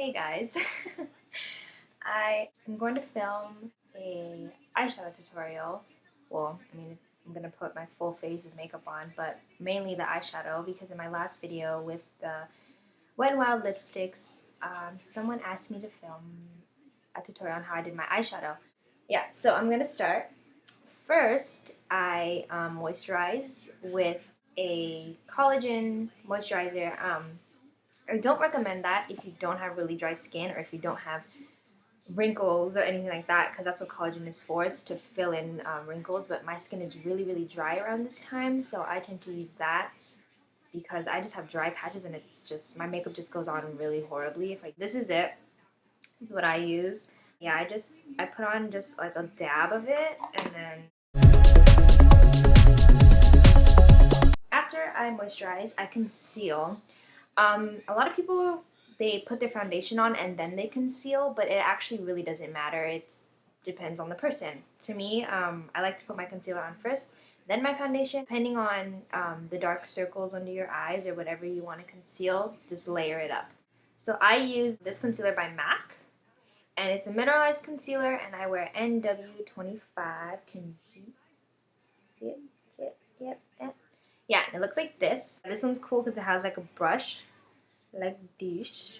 Hey guys, I am going to film a eyeshadow tutorial. Well, I'm going to put my full face of makeup on, but mainly the eyeshadow because in my last video with the Wet n Wild lipsticks, someone asked me to film a tutorial on how I did my eyeshadow. Yeah, so I'm going to start. First, I moisturize with a collagen moisturizer. I don't recommend that if you don't have really dry skin or if you don't have wrinkles or anything like that, because that's what collagen is for. It's to fill in wrinkles, but my skin is really dry around this time, so I tend to use that because I just have dry patches and it's just, my makeup just goes on really horribly. This is it. This is what I use. Yeah, I put on just like a dab of it, and then after I moisturize, I conceal. A lot of people, they put their foundation on and then they conceal, but it actually really doesn't matter. It depends on the person. To me, I like to put my concealer on first, then my foundation. Depending on the dark circles under your eyes or whatever you want to conceal, just layer it up. So I use this concealer by MAC, and it's a mineralized concealer, and I wear NW25. Can you see it? Yep. Yeah, it looks like this. This one's cool because it has like a brush, like this.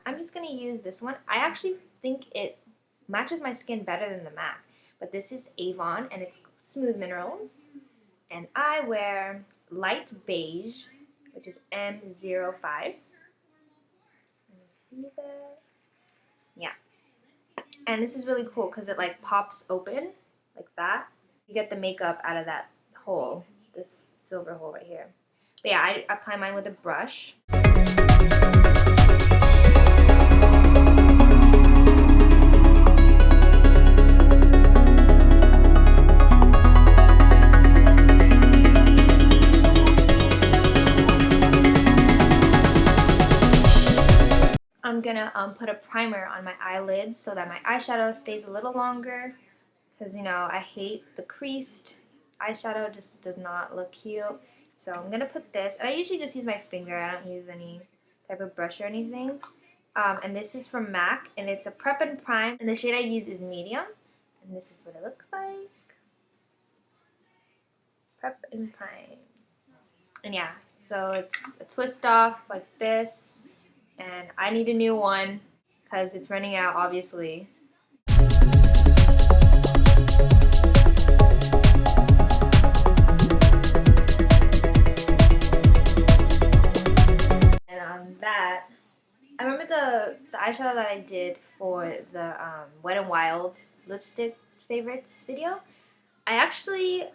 I'm just gonna use this one. I actually think it matches my skin better than the MAC. But this is Avon, and it's Smooth Minerals. And I wear light beige, which is M05. Can you see that? Yeah. And this is really cool because it like pops open like that. You get the makeup out of that hole, this silver hole right here. But yeah, I apply mine with a brush. I'm gonna put a primer on my eyelids so that my eyeshadow stays a little longer, because you know I hate the creased eyeshadow, just does not look cute. So I'm gonna put this, and I usually just use my finger. I don't use any type of brush or anything. And this is from MAC, and it's a prep and prime, and the shade I use is medium, and this is what it looks like. Prep and prime, and yeah, so it's a twist off like this. And I need a new one because it's running out, obviously. And on that, I remember the eyeshadow that I did for the Wet n Wild lipstick favorites video. I actually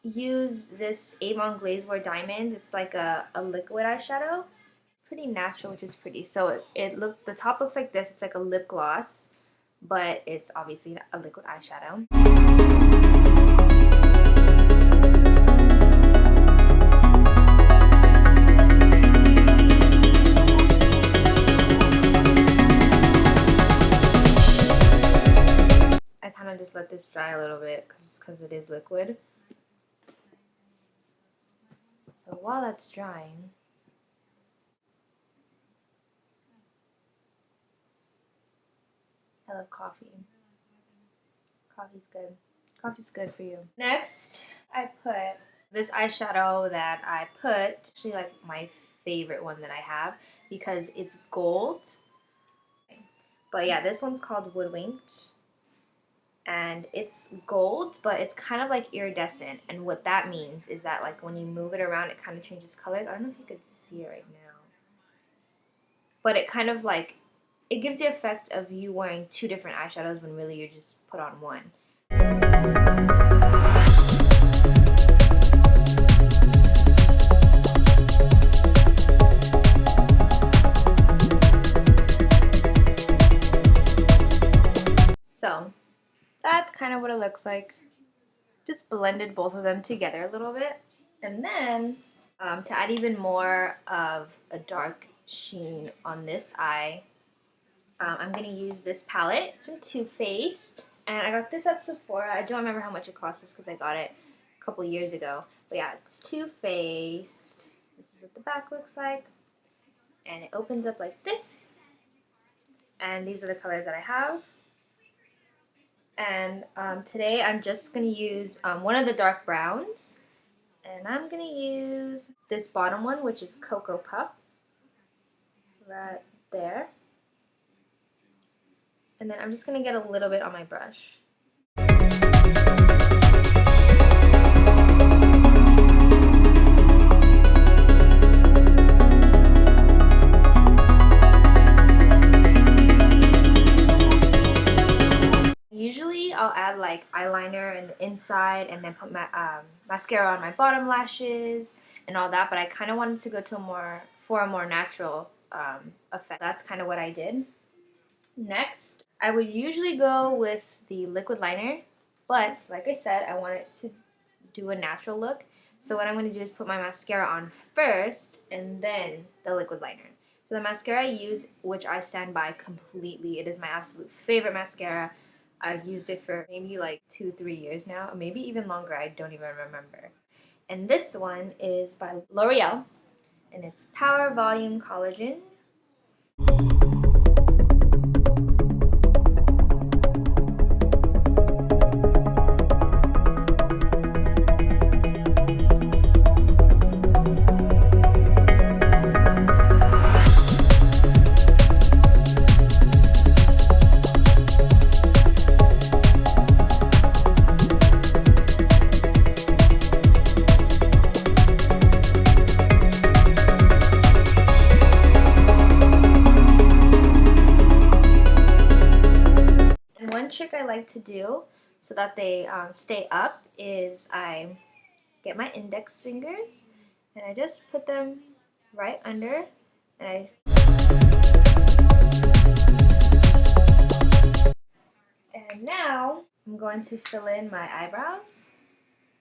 used this Avon Glaze Wear Diamonds. It's like a liquid eyeshadow. Pretty natural, which is pretty. So the top looks like this. It's like a lip gloss, but it's obviously a liquid eyeshadow. I kind of just let this dry a little bit because it is liquid. So while that's drying, I love coffee. Coffee's good. Coffee's good for you. Next, I put this eyeshadow that I put, actually like my favorite one that I have because it's gold. But yeah, this one's called Woodwinked. And it's gold, but it's kind of like iridescent. And what that means is that like when you move it around, it kind of changes colors. I don't know if you could see it right now. But it kind of like, it gives the effect of you wearing two different eyeshadows when really you're just put on one. So that's kind of what it looks like. Just blended both of them together a little bit. And then to add even more of a dark sheen on this eye. I'm going to use this palette. It's from Too Faced. And I got this at Sephora. I don't remember how much it cost just because I got it a couple years ago. But yeah, it's Too Faced. This is what the back looks like. And it opens up like this. And these are the colors that I have. And today I'm just going to use one of the dark browns. And I'm going to use this bottom one, which is Cocoa Puff. Right there. And then I'm just going to get a little bit on my brush. Usually I'll add like eyeliner in the inside and then put my mascara on my bottom lashes and all that, but I kind of wanted to go to a more natural effect. That's kind of what I did. Next, I would usually go with the liquid liner, but like I said, I wanted to do a natural look. So what I'm going to do is put my mascara on first and then the liquid liner. So the mascara I use, which I stand by completely, it is my absolute favorite mascara. I've used it for maybe like 2-3 years now, or maybe even longer, I don't even remember. And this one is by L'Oreal, and it's Power Volume Collagen. Trick I like to do so that they stay up is I get my index fingers and I just put them right under and now I'm going to fill in my eyebrows.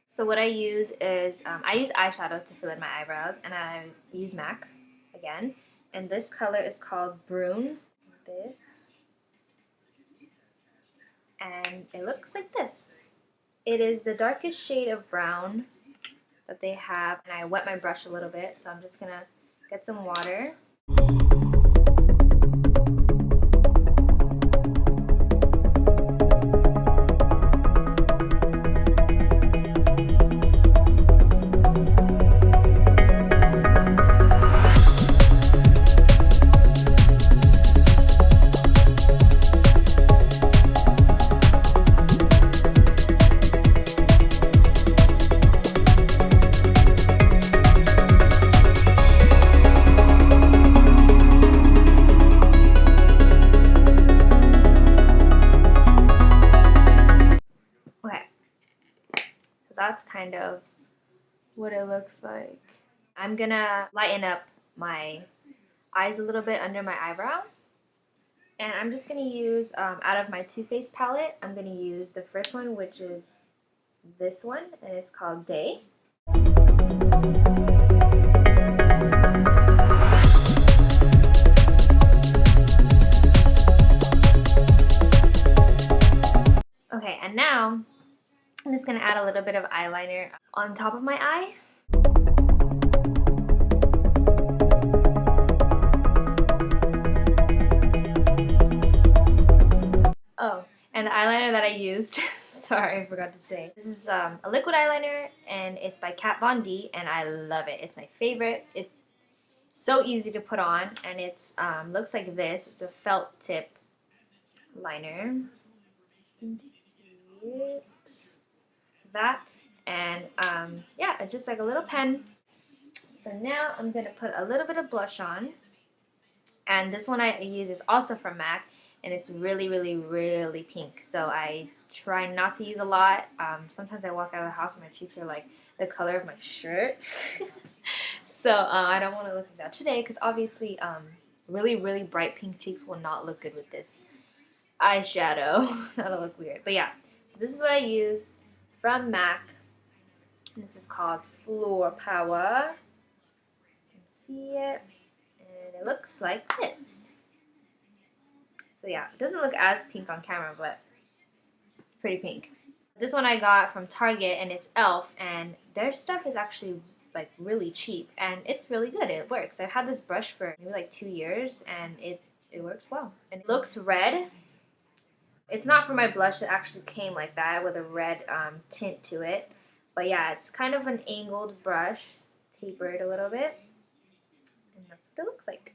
So what I use is I use eyeshadow to fill in my eyebrows, and I use MAC again, and this color is called Brune. This. And it looks like this. It is the darkest shade of brown that they have, and I wet my brush a little bit, so I'm just gonna get some water. That's kind of what it looks like. I'm gonna lighten up my eyes a little bit under my eyebrow. And I'm just gonna use, out of my Too Faced palette, I'm gonna use the first one, which is this one, and it's called Day. Okay, and now I'm just going to add a little bit of eyeliner on top of my eye. Oh, and the eyeliner that I used, sorry, I forgot to say. This is a liquid eyeliner, and it's by Kat Von D, and I love it. It's my favorite. It's so easy to put on, and it's looks like this. It's a felt tip liner. You can see it. That, and yeah, it's just like a little pen. So now I'm gonna put a little bit of blush on, and this one I use is also from MAC, and it's really pink, so I try not to use a lot. Sometimes I walk out of the house and my cheeks are like the color of my shirt. So I don't want to look like that today, because obviously really bright pink cheeks will not look good with this eyeshadow. That'll look weird, but yeah, so this is what I use from MAC. This is called Floor Power. You can see it, and it looks like this. So yeah, it doesn't look as pink on camera, but it's pretty pink. This one I got from Target, and it's e.l.f. and their stuff is actually like really cheap, and it's really good. It works. I've had this brush for maybe like 2 years, and it works well. And it looks red. It's not for my blush. It actually came like that with a red tint to it. But yeah, it's kind of an angled brush, tapered a little bit, and that's what it looks like.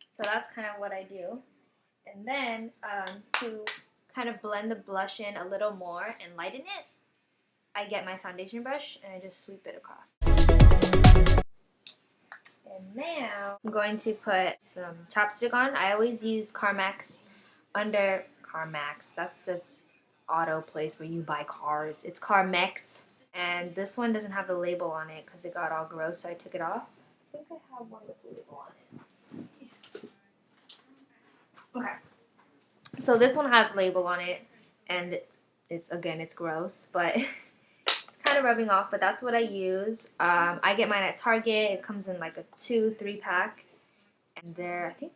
So that's kind of what I do. And then to kind of blend the blush in a little more and lighten it, I get my foundation brush and I just sweep it across. And now I'm going to put some chapstick on. I always use Carmex under Carmex. That's the auto place where you buy cars. It's Carmex. And this one doesn't have the label on it because it got all gross, so I took it off. I think I have one with the label on it. Okay. So this one has label on it, and it's gross, but it's kind of rubbing off, but that's what I use. I get mine at Target. It comes in like a 2-3 pack, and they're, I think,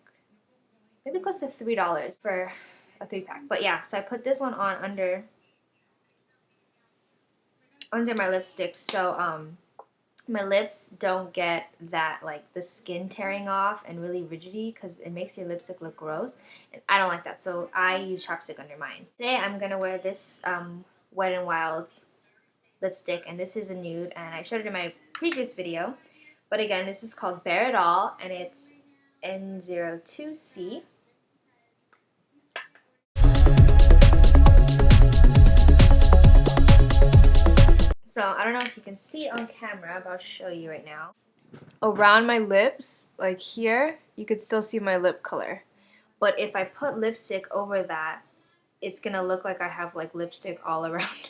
maybe close to $3 for a 3-pack. But yeah, so I put this one on under my lipstick, so my lips don't get that, like, the skin tearing off and really rigidy, because it makes your lipstick look gross, and I don't like that, so I use chapstick under mine. Today I'm gonna wear this Wet n Wild's lipstick, and this is a nude, and I showed it in my previous video, but again, this is called Bare It All, and it's N02C. So I don't know if you can see it on camera, but I'll show you right now. Around my lips, like here, you could still see my lip color. But if I put lipstick over that, it's gonna look like I have like lipstick all around.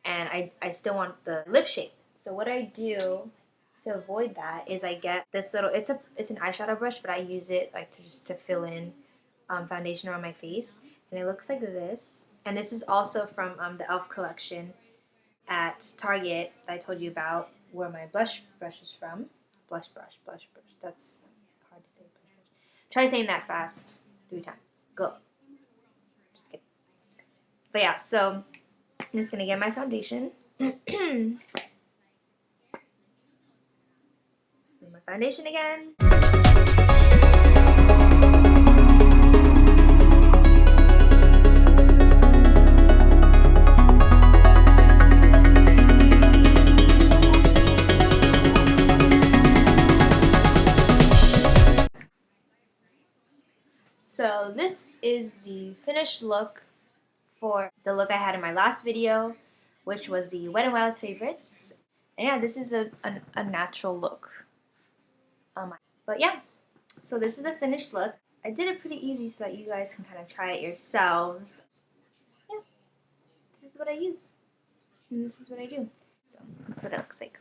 And I still want the lip shape. So what I do to avoid that is I get this little, it's an eyeshadow brush, but I use it like to fill in foundation around my face. And it looks like this. And this is also from the e.l.f. collection at Target that I told you about, where my blush brush is from. Blush brush. That's hard to say. Blush brush. Try saying that fast 3 times. Go. Just kidding. But yeah, so I'm just gonna get my foundation. My foundation again. So this is the finished look for the look I had in my last video, which was the Wet n Wild's favorites. And yeah, this is a natural look. But yeah, so this is the finished look. I did it pretty easy so that you guys can kind of try it yourselves. Yeah, this is what I use. And this is what I do. So that's what it looks like.